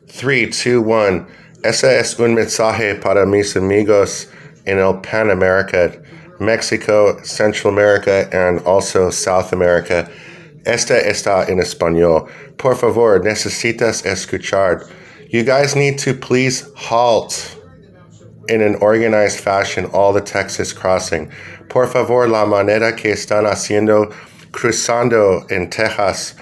3, 2, 1. Ese es un mensaje para mis amigos in el Pan America, Mexico, Central America, and also South America. Esta está en español. Por favor, necesitas escuchar. You guys need to please halt in an organized fashion all the Texas crossing. Por favor, la manera que están haciendo cruzando en Texas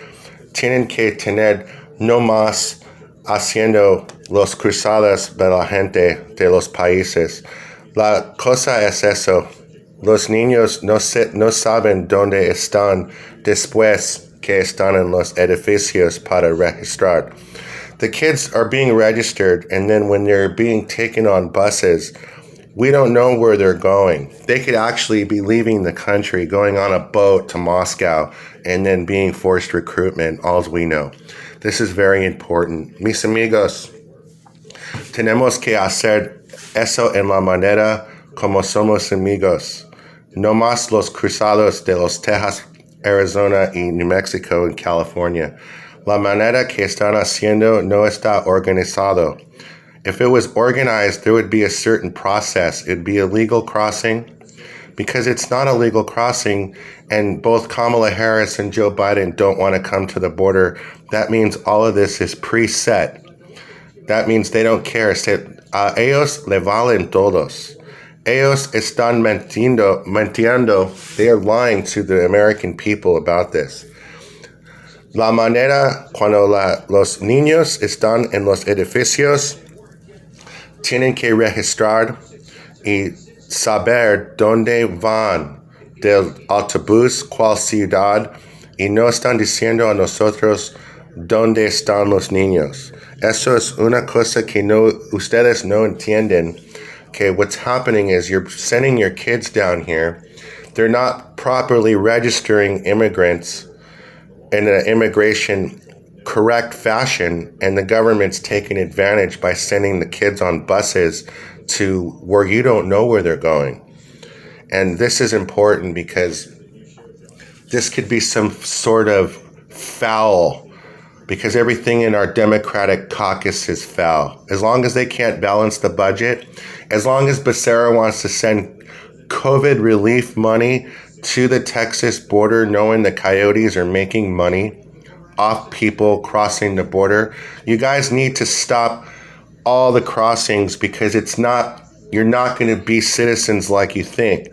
tienen que tener no más haciendo los cruzadas de la gente de los países. La cosa es eso. Los niños no saben dónde están después que están en los edificios para registrar. The kids are being registered, and then when they're being taken on buses, we don't know where they're going. They could actually be leaving the country, going on a boat to Moscow, and then being forced recruitment, all we know. This is very important. Mis amigos, tenemos que hacer eso en la manera como somos amigos. No más los cruzados de los Texas, Arizona y New Mexico and California. La manera que están haciendo no está organizado. If it was organized, there would be a certain process. It'd be a legal crossing because it's not a legal crossing, and both Kamala Harris and Joe Biden don't want to come to the border. That means all of this is preset. That means they don't care. Ellos le valen todos. Ellos están mintiendo. They are lying to the American people about this. La manera cuando los niños están en los edificios tienen que registrar y saber dónde van del autobús, cuál ciudad, y no están diciendo a nosotros dónde están los niños. Eso es una cosa que ustedes no entienden. Okay, what's happening is you're sending your kids down here. They're not properly registering immigrants in an immigration correct fashion, and the government's taking advantage by sending the kids on buses to where you don't know where they're going. And this is important because this could be some sort of foul, because everything in our Democratic caucus is foul. As long as they can't balance the budget, as long as Becerra wants to send COVID relief money to the Texas border, knowing the coyotes are making money off people crossing the border, you guys need to stop all the crossings, because you're not going to be citizens like you think.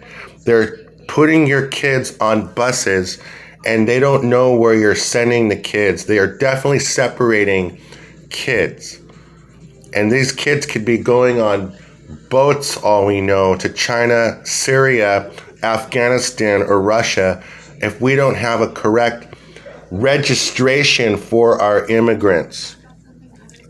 They're putting your kids on buses and they don't know where you're sending the kids. They are definitely separating kids. And these kids could be going on boats, all we know, to China, Syria, Afghanistan, or Russia if we don't have a correct registration for our immigrants.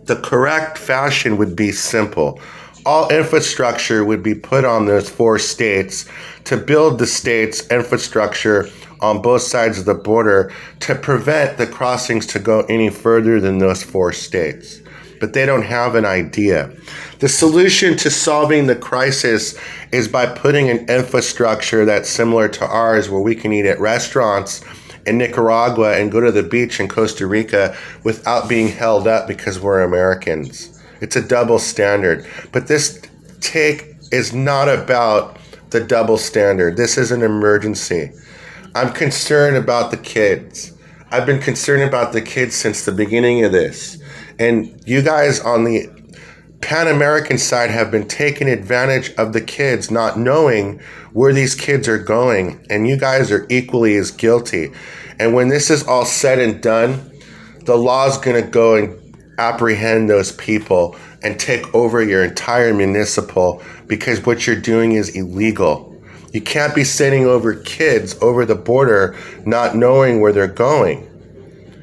The correct fashion would be simple. All infrastructure would be put on those 4 states to build the state's infrastructure on both sides of the border to prevent the crossings to go any further than those 4 states. But they don't have an idea. The solution to solving the crisis is by putting an infrastructure that's similar to ours, where we can eat at restaurants in Nicaragua and go to the beach in Costa Rica without being held up because we're Americans. It's a double standard. But this take is not about the double standard. This is an emergency. I'm concerned about the kids. I've been concerned about the kids since the beginning of this. And you guys on the Pan-American side have been taking advantage of the kids, not knowing where these kids are going. And you guys are equally as guilty. And when this is all said and done, the law's going to go and apprehend those people and take over your entire municipal, because what you're doing is illegal. You can't be sending over kids over the border not knowing where they're going.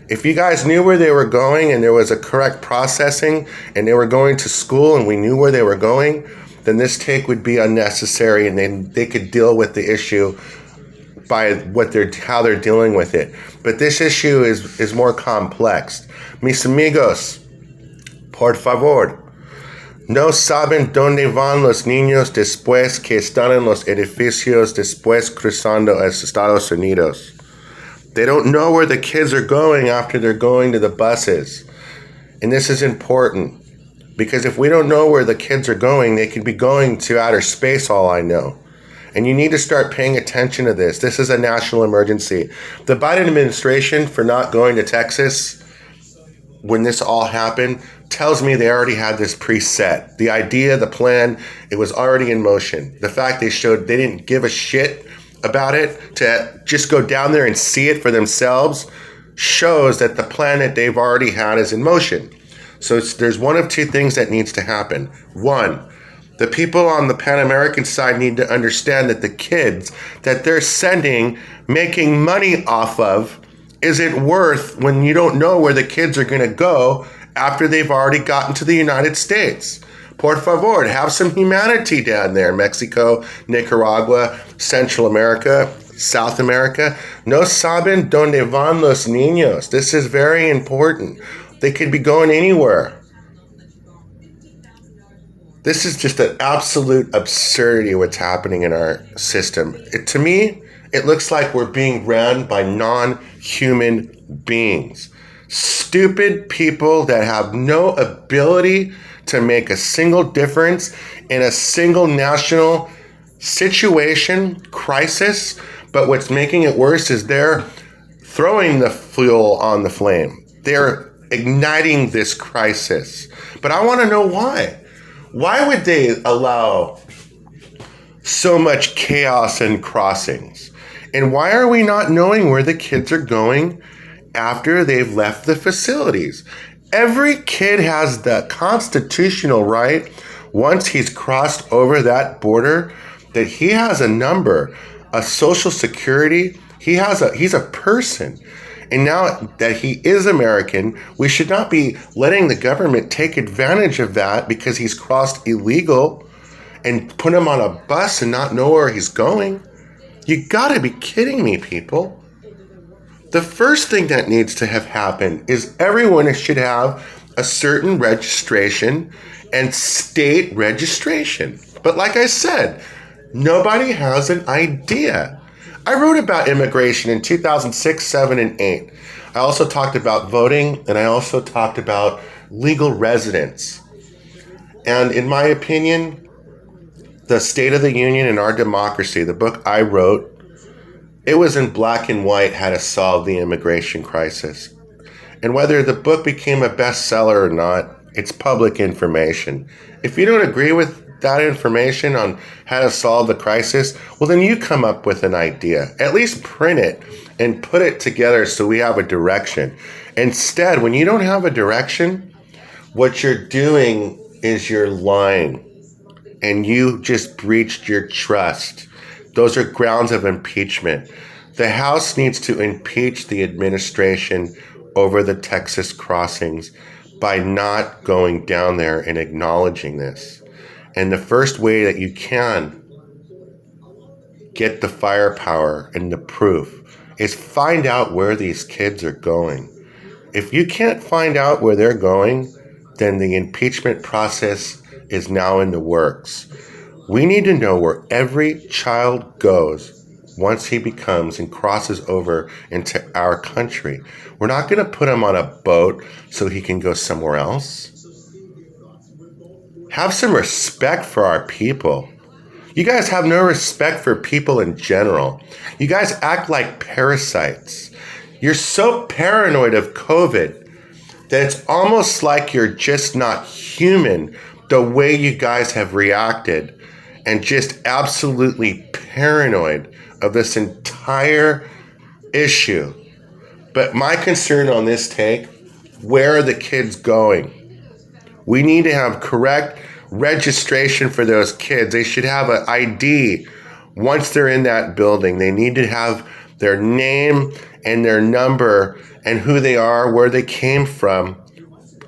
If you guys knew where they were going and there was a correct processing and they were going to school and we knew where they were going, then this take would be unnecessary, and then they could deal with the issue by how they're dealing with it. But this issue is more complex. Mis amigos, por favor, no saben dónde van los niños después que están en los edificios después cruzando a Estados Unidos. They don't know where the kids are going after they're going to the buses. And this is important because if we don't know where the kids are going, they could be going to outer space, all I know. And you need to start paying attention to this. This is a national emergency. The Biden administration, for not going to Texas when this all happened, tells me they already had this preset. The idea, the plan, it was already in motion. The fact they didn't give a shit about it, to just go down there and see it for themselves, shows that the plan that they've already had is in motion. So there's one of two things that needs to happen. One, the people on the Pan American side need to understand that the kids that they're sending, making money off of, isn't worth when you don't know where the kids are going to go after they've already gotten to the United States. Por favor, have some humanity down there. Mexico, Nicaragua, Central America, South America. No saben dónde van los niños. This is very important. They could be going anywhere. This is just an absolute absurdity what's happening in our system. To me, it looks like we're being ran by non-human beings. Stupid people that have no ability to make a single difference in a single national situation, crisis. But what's making it worse is they're throwing the fuel on the flame. They're igniting this crisis. But I want to know why. Why would they allow so much chaos and crossings? And why are we not knowing where the kids are going after they've left the facilities? Every kid has the constitutional right, once he's crossed over that border, that he has a number, a social security. He's a person. And now that he is American, we should not be letting the government take advantage of that because he's crossed illegal and put him on a bus and not know where he's going. You gotta be kidding me, people. The first thing that needs to have happened is everyone should have a certain registration and state registration. But like I said, nobody has an idea. I wrote about immigration in 2006, 7, and 8. I also talked about voting, and I also talked about legal residence. And in my opinion, the State of the Union and Our Democracy, the book I wrote, it was in black and white how to solve the immigration crisis. And whether the book became a bestseller or not, it's public information. If you don't agree with that information on how to solve the crisis, well, then you come up with an idea. At least print it and put it together so we have a direction. Instead, when you don't have a direction, what you're doing is you're lying. And you just breached your trust. Those are grounds of impeachment. The House needs to impeach the administration over the Texas crossings by not going down there and acknowledging this. And the first way that you can get the firepower and the proof is find out where these kids are going. If you can't find out where they're going, then the impeachment process is now in the works. We need to know where every child goes once he becomes and crosses over into our country. We're not going to put him on a boat so he can go somewhere else. Have some respect for our people. You guys have no respect for people in general. You guys act like parasites. You're so paranoid of COVID that it's almost like you're just not human the way you guys have reacted, and just absolutely paranoid of this entire issue. But my concern on this take, where are the kids going? We need to have correct registration for those kids. They should have an ID once they're in that building. They need to have their name and their number and who they are, where they came from,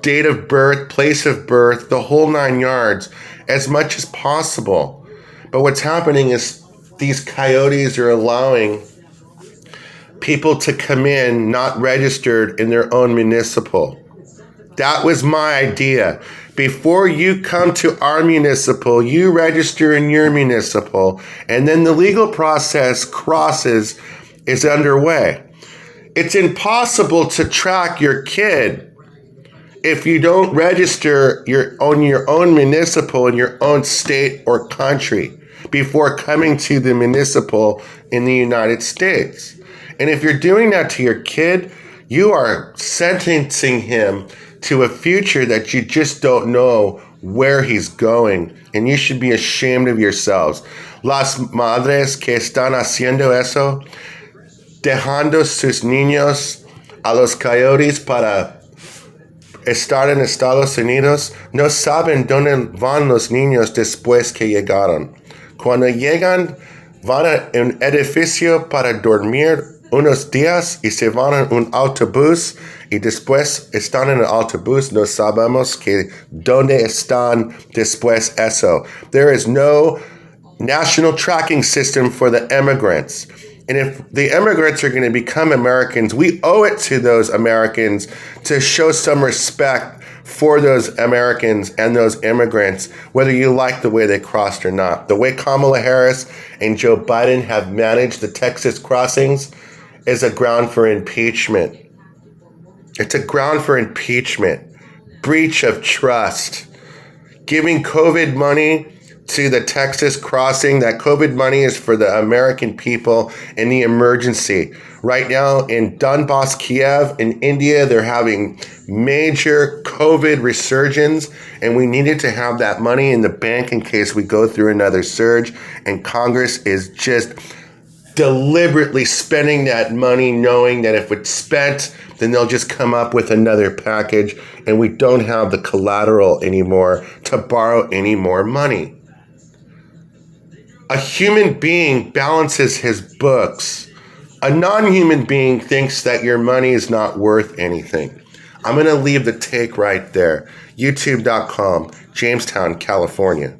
date of birth, place of birth, the whole 9 yards, as much as possible. But what's happening is these coyotes are allowing people to come in not registered in their own municipal. That was my idea. Before you come to our municipal, you register in your municipal, and then the legal process is underway. It's impossible to track your kid if you don't register your own municipal in your own state or country before coming to the municipal in the United States. And if you're doing that to your kid, you are sentencing him to a future that you just don't know where he's going. And you should be ashamed of yourselves. Las madres que están haciendo eso, dejando sus niños a los coyotes para estar en Estados Unidos, no saben dónde van los niños después que llegaron. Cuando llegan, van a un edificio para dormir unos días y se van en un autobús y después están en el autobús. No sabemos que dónde están después eso. There is no national tracking system for the immigrants. And if the immigrants are going to become Americans, we owe it to those Americans to show some respect for those Americans and those immigrants, whether you like the way they crossed or not. The way Kamala Harris and Joe Biden have managed the Texas crossings is a ground for impeachment. It's a ground for impeachment. Breach of trust. Giving COVID money to the Texas crossing. That COVID money is for the American people in the emergency. Right now in Donbass, Kiev, in India, they're having major COVID resurgence, and we needed to have that money in the bank in case we go through another surge. And Congress is just deliberately spending that money, knowing that if it's spent, then they'll just come up with another package, and we don't have the collateral anymore to borrow any more money. A human being balances his books. A non-human being thinks that your money is not worth anything. I'm going to leave the take right there. YouTube.com, Jamestown, California.